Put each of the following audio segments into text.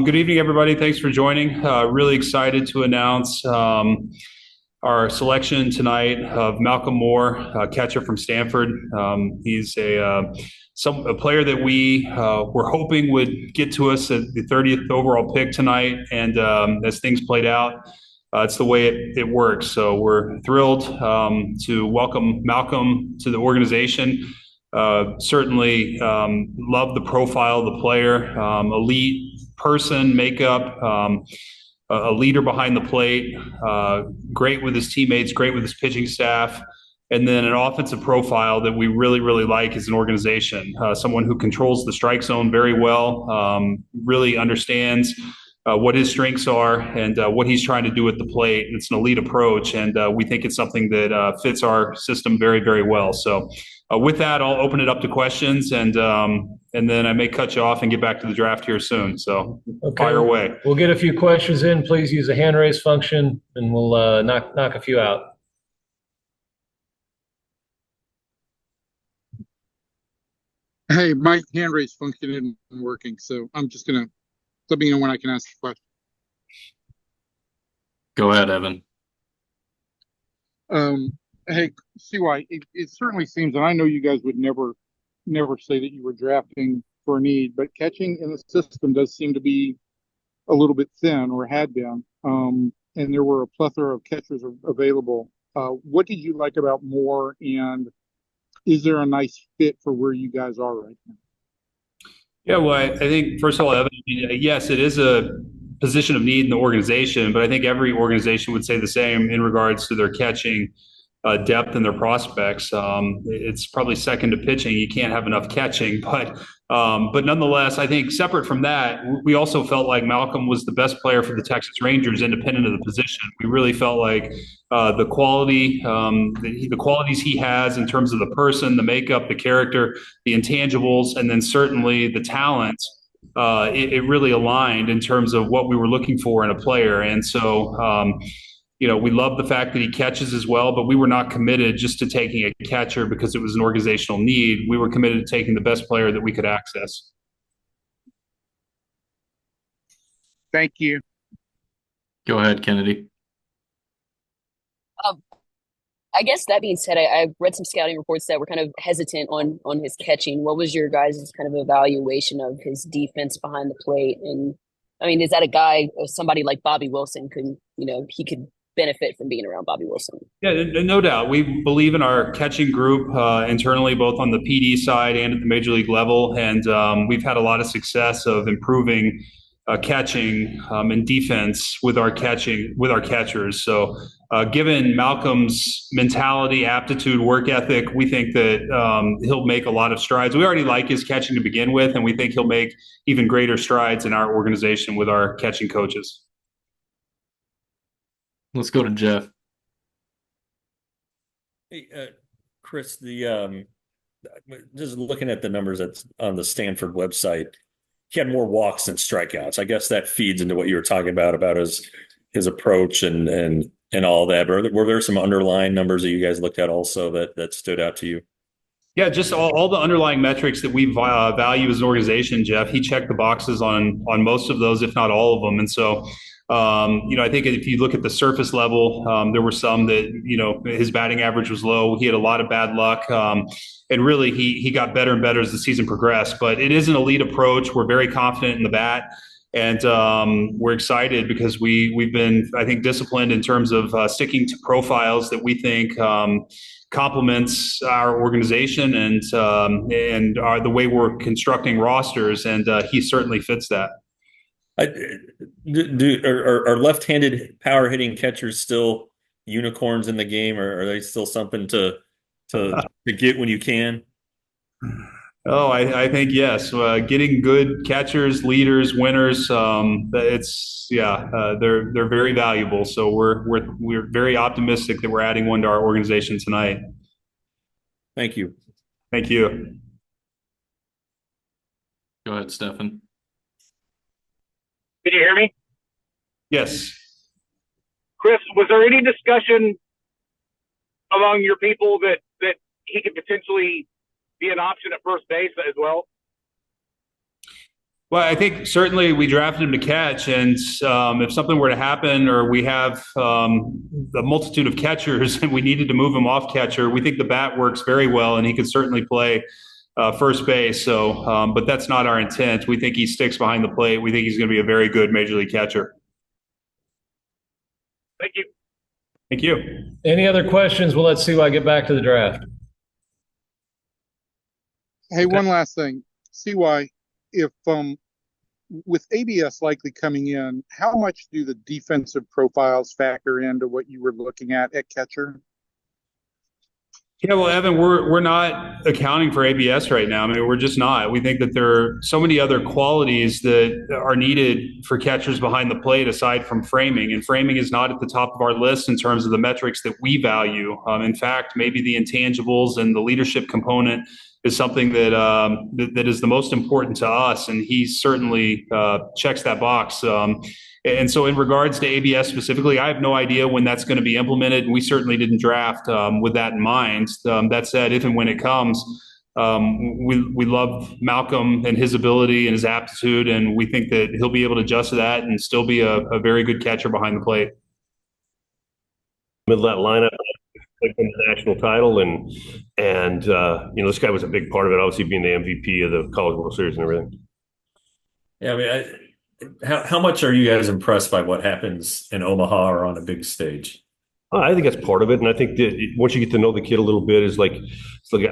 Good evening, everybody. Thanks for joining. Really excited to announce our selection tonight of Malcolm Moore, catcher from Stanford. He's a player that we were hoping would get to us at the 30th overall pick tonight, and as things played out, it's the way it works. So we're thrilled to welcome Malcolm to the organization. Certainly love the profile of the player, elite person, makeup, a leader behind the plate, great with his teammates, great with his pitching staff, and then an offensive profile that we really, really like as an organization. Someone who controls the strike zone very well, really understands what his strengths are and what he's trying to do at the plate. It's an elite approach, and we think it's something that fits our system very, very well. So with that, I'll open it up to questions, and then I may cut you off and get back to the draft here soon. So fire away. We'll get a few questions in. Please use the hand raise function, and we'll knock a few out. Hey, my hand raise function isn't working, so I'm just gonna let me know when I can ask a question. Go ahead, Evan. Hey, CY, it certainly seems, and I know you guys would never say that you were drafting for a need, but catching in the system does seem to be a little bit thin, or had been, and there were a plethora of catchers available. What did you like about Moore, and is there a nice fit for where you guys are right now? Yeah, well, I think, first of all, Evan, yes, it is a position of need in the organization, but I think every organization would say the same in regards to their catching depth and their prospects. It's probably second to pitching. You can't have enough catching, but nonetheless, I think separate from that, we also felt like Malcolm was the best player for the Texas Rangers, independent of the position. We really felt like the qualities he has in terms of the person, the makeup, the character, the intangibles, and then certainly the talent. It really aligned in terms of what we were looking for in a player, and so. We love the fact that he catches as well, but we were not committed just to taking a catcher because it was an organizational need. We were committed to taking the best player that we could access. Thank you. Go ahead, Kennedy. I guess that being said, I read some scouting reports that were kind of hesitant on his catching. What was your guys' kind of evaluation of his defense behind the plate? And I mean, is that a guy, somebody like Bobby Wilson he could benefit from being around Bobby Wilson? Yeah, no doubt. We believe in our catching group internally, both on the PD side and at the major league level. And we've had a lot of success of improving catching and defense with our catchers. So given Malcolm's mentality, aptitude, work ethic, we think that he'll make a lot of strides. We already like his catching to begin with, and we think he'll make even greater strides in our organization with our catching coaches. Let's go to Jeff. Hey, Chris, just looking at the numbers that's on the Stanford website, he had more walks than strikeouts. I guess that feeds into what you were talking about his approach and all that. Were there some underlying numbers that you guys looked at also that stood out to you? Yeah, just all the underlying metrics that we value as an organization, Jeff. He checked the boxes on most of those, if not all of them. And so, I think if you look at the surface level, there were some that, his batting average was low. He had a lot of bad luck. And really, he got better and better as the season progressed. But it is an elite approach. We're very confident in the bat. And we're excited because we've been, I think, disciplined in terms of sticking to profiles that we think complements our organization and the way we're constructing rosters. And he certainly fits that. Are left-handed power hitting catchers still unicorns in the game, or are they still something to get when you can? Oh, I think yes. Getting good catchers, leaders, winners. They're very valuable. So we're very optimistic that we're adding one to our organization tonight. Thank you. Thank you. Go ahead, Stefan. Can you hear me? Yes. Chris, was there any discussion among your people that he could potentially be an option at first base as well? Well, I think certainly we drafted him to catch, and if something were to happen, or we have a multitude of catchers, and we needed to move him off catcher, we think the bat works very well, and he could certainly play first base. So, but that's not our intent. We think he sticks behind the plate. We think he's going to be a very good major league catcher. Thank you. Thank you. Any other questions? Well, let's see why I get back to the draft. Hey, one last thing. CY, if with ABS likely coming in, how much do the defensive profiles factor into what you were looking at catcher? Yeah, well, Evan, we're not accounting for ABS right now. I mean, we're just not. We think that there are so many other qualities that are needed for catchers behind the plate aside from framing, and framing is not at the top of our list in terms of the metrics that we value. In fact, maybe the intangibles and the leadership component is something that that is the most important to us, and he certainly checks that box. And so, in regards to ABS specifically, I have no idea when that's going to be implemented. We certainly didn't draft with that in mind. That said, if and when it comes, we love Malcolm and his ability and his aptitude, and we think that he'll be able to adjust to that and still be a very good catcher behind the plate. Middle of that lineup, like win the national title, and this guy was a big part of it. Obviously, being the MVP of the College World Series and everything. Yeah, I mean, how much are you guys impressed by what happens in Omaha or on a big stage? I think that's part of it, and I think that once you get to know the kid a little bit, it's like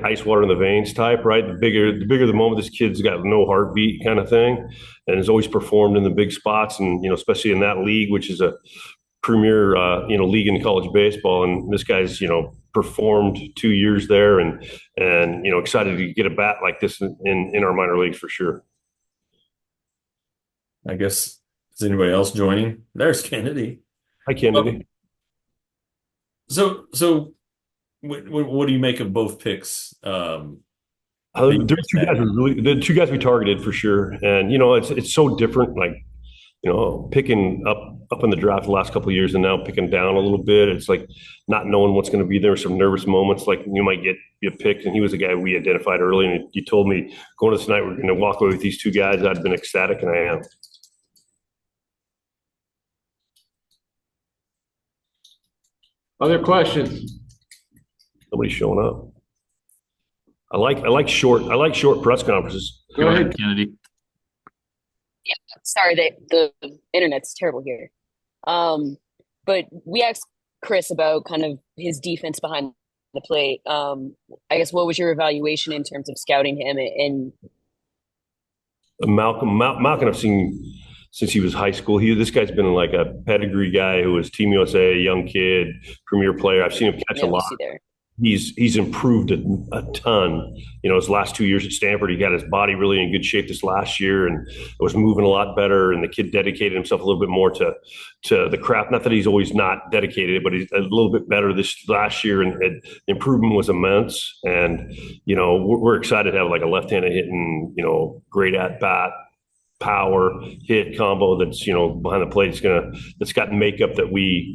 ice water in the veins type, right? The bigger the moment, this kid's got no heartbeat kind of thing, and has always performed in the big spots, and especially in that league, which is a premier league in college baseball, and this guy's performed 2 years there, and excited to get a bat like this in our minor leagues for sure. I guess, is anybody else joining? There's Kennedy. Hi, Kennedy. So what do you make of both picks? There's the two guys we targeted for sure, and it's so different. Like picking up in the draft the last couple of years, and now picking down a little bit. It's like not knowing what's going to be there. Some nervous moments, like you might get picked, and he was a guy we identified early. And you told me going to tonight we're going to walk away with these two guys. I'd been ecstatic, and I am. Other questions? Nobody's showing up. I like short press conferences. Go ahead, Kennedy. Yeah, sorry, the internet's terrible here. But we asked Chris about kind of his defense behind the plate. I guess what was your evaluation in terms of scouting him and Malcolm I've seen since he was high school. This guy's been like a pedigree guy who was Team USA, a young kid, premier player. I've seen him catch a lot. He's improved a ton. His last 2 years at Stanford, he got his body really in good shape this last year and was moving a lot better. And the kid dedicated himself a little bit more to the craft. Not that he's always not dedicated, but he's a little bit better this last year. And the improvement was immense. And we're excited to have like a left-handed hitting, great at bat, power hit combo that's behind the plate that's got makeup that we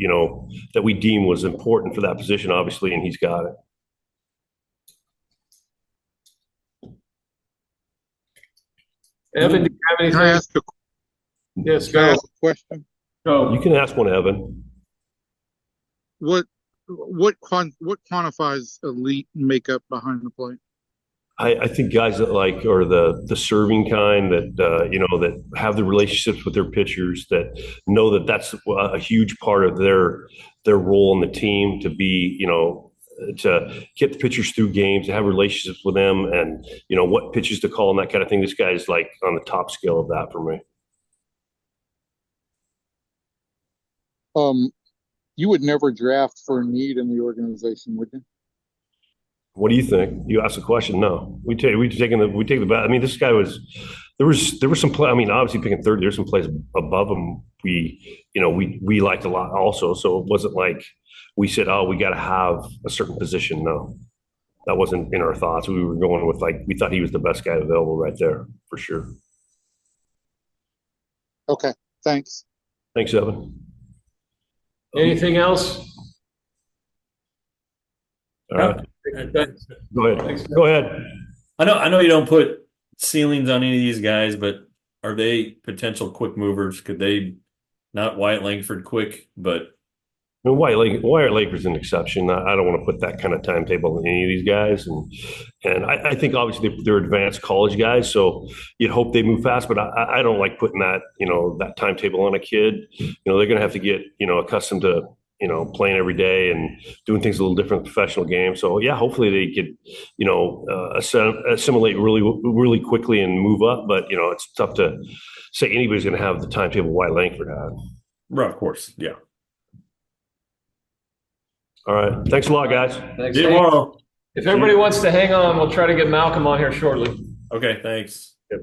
deem was important for that position, obviously, and he's got it. Evan, do you have anything? Can I ask a, Yes, can I go. ask a question? Go. You can ask one, Evan. What quantifies elite makeup behind the plate? I think guys that are the serving kind that that have the relationships with their pitchers, that know that that's a huge part of their role in the team, to be to get the pitchers through games, to have relationships with them, and what pitches to call and that kind of thing. This guy's like on the top scale of that for me. You would never draft for a need in the organization, would you? What do you think? You asked the question. No, we take the bat. I mean, this guy there was some play. I mean, obviously picking third, there's some plays above him. We liked a lot also. So it wasn't like we said, oh, we got to have a certain position. No, that wasn't in our thoughts. We were going with we thought he was the best guy available right there for sure. Okay, thanks. Thanks, Evan. Anything else? All right. Go ahead. I know you don't put ceilings on any of these guys, but are they potential quick movers? Could they not Wyatt Langford quick, but I mean, Wyatt Laker's an exception. I don't want to put that kind of timetable in any of these guys, and I think obviously they're advanced college guys, so you'd hope they move fast. But I don't like putting that that timetable on a kid. They're going to have to get accustomed to playing every day and doing things a little different in professional games. So yeah, hopefully they could assimilate really quickly and move up. But it's tough to say anybody's going to have the timetable Wyatt Langford had. right, of course, yeah. All right. Thanks a lot, guys. Thanks. See you tomorrow. If everybody wants to hang on, we'll try to get Malcolm on here shortly. Okay, thanks. Yep.